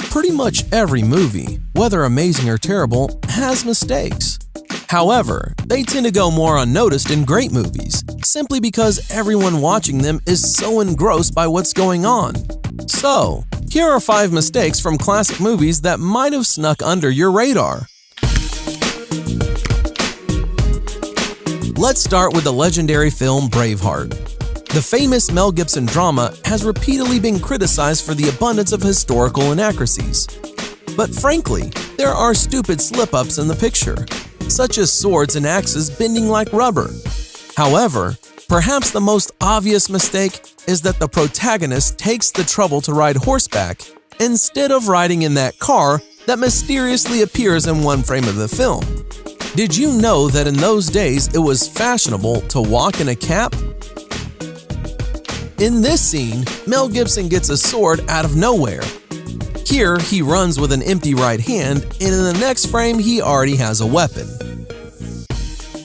Pretty much every movie, whether amazing or terrible, has mistakes. However, they tend to go more unnoticed in great movies, simply because everyone watching them is so engrossed by what's going on. So, here are 5 mistakes from classic movies that might have snuck under your radar. Let's start with the legendary film Braveheart. The famous Mel Gibson drama has repeatedly been criticized for the abundance of historical inaccuracies. But frankly, there are stupid slip-ups in the picture, such as swords and axes bending like rubber. However, perhaps the most obvious mistake is that the protagonist takes the trouble to ride horseback instead of riding in that car that mysteriously appears in one frame of the film. Did you know that in those days it was fashionable to walk in a cap? In this scene, Mel Gibson gets a sword out of nowhere. Here, he runs with an empty right hand, and in the next frame, he already has a weapon.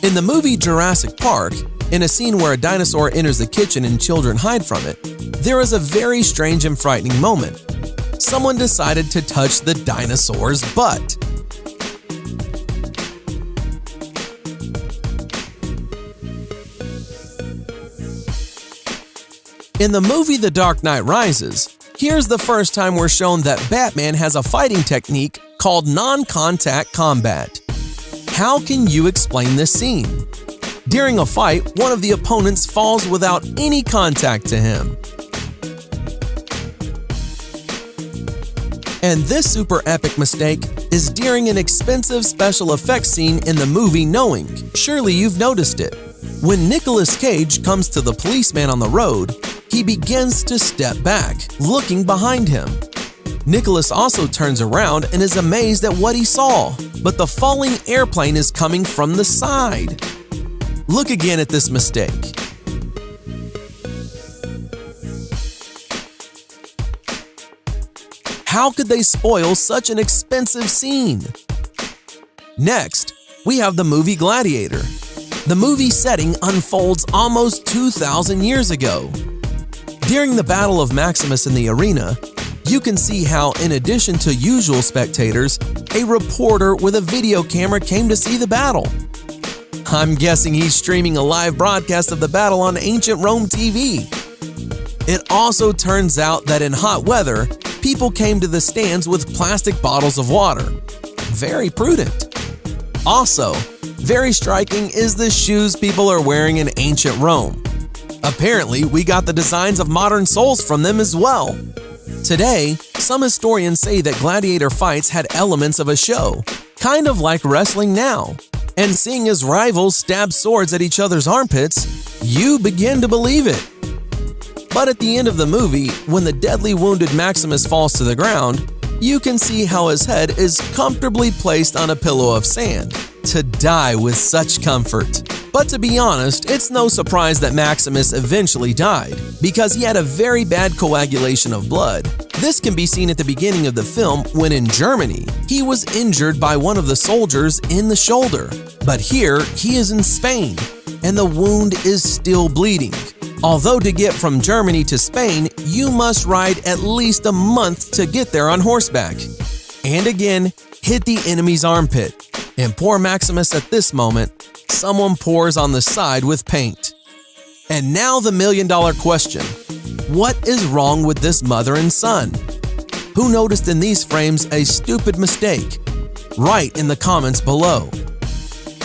In the movie Jurassic Park, in a scene where a dinosaur enters the kitchen and children hide from it, there is a very strange and frightening moment. Someone decided to touch the dinosaur's butt. In the movie The Dark Knight Rises, here's the first time we're shown that Batman has a fighting technique called non-contact combat. How can you explain this scene? During a fight, one of the opponents falls without any contact to him. And this super epic mistake is during an expensive special effects scene in the movie Knowing. Surely you've noticed it. When Nicolas Cage comes to the policeman on the road, he begins to step back, looking behind him. Nicholas also turns around and is amazed at what he saw, but the falling airplane is coming from the side. Look again at this mistake. How could they spoil such an expensive scene? Next, we have the movie Gladiator. The movie setting unfolds almost 2,000 years ago. During the Battle of Maximus in the arena, you can see how, in addition to usual spectators, a reporter with a video camera came to see the battle. I'm guessing he's streaming a live broadcast of the battle on ancient Rome TV. It also turns out that in hot weather, people came to the stands with plastic bottles of water. Very prudent. Also, very striking is the shoes people are wearing in ancient Rome. Apparently, we got the designs of modern soles from them as well. Today, some historians say that gladiator fights had elements of a show, kind of like wrestling now. And seeing as rivals stab swords at each other's armpits, you begin to believe it. But at the end of the movie, when the deadly wounded Maximus falls to the ground, you can see how his head is comfortably placed on a pillow of sand, to die with such comfort. But to be honest, it's no surprise that Maximus eventually died, because he had a very bad coagulation of blood. This can be seen at the beginning of the film when in Germany, he was injured by one of the soldiers in the shoulder. But here, he is in Spain, and the wound is still bleeding. Although to get from Germany to Spain, you must ride at least a month to get there on horseback. And again, hit the enemy's armpit. And poor Maximus at this moment, someone pours on the side with paint. And now the million-dollar question. What is wrong with this mother and son? Who noticed in these frames a stupid mistake? Write in the comments below.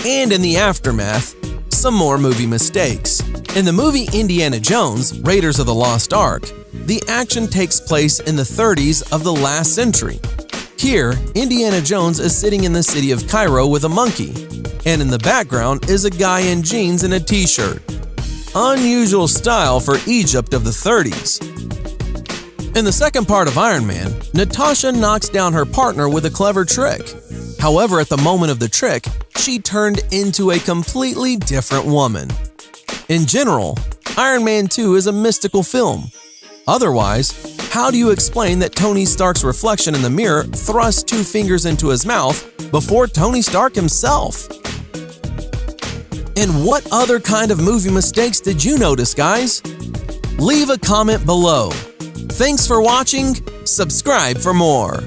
And in the aftermath, some more movie mistakes. In the movie Indiana Jones, Raiders of the Lost Ark, the action takes place in the 30s of the last century. Here, Indiana Jones is sitting in the city of Cairo with a monkey, and in the background is a guy in jeans and a t-shirt. Unusual style for Egypt of the 30s. In the second part of Iron Man, Natasha knocks down her partner with a clever trick. However, at the moment of the trick, she turned into a completely different woman. In general, Iron Man 2 is a mystical film. Otherwise, how do you explain that Tony Stark's reflection in the mirror thrusts 2 fingers into his mouth before Tony Stark himself? And what other kind of movie mistakes did you notice, guys? Leave a comment below. Thanks for watching. Subscribe for more.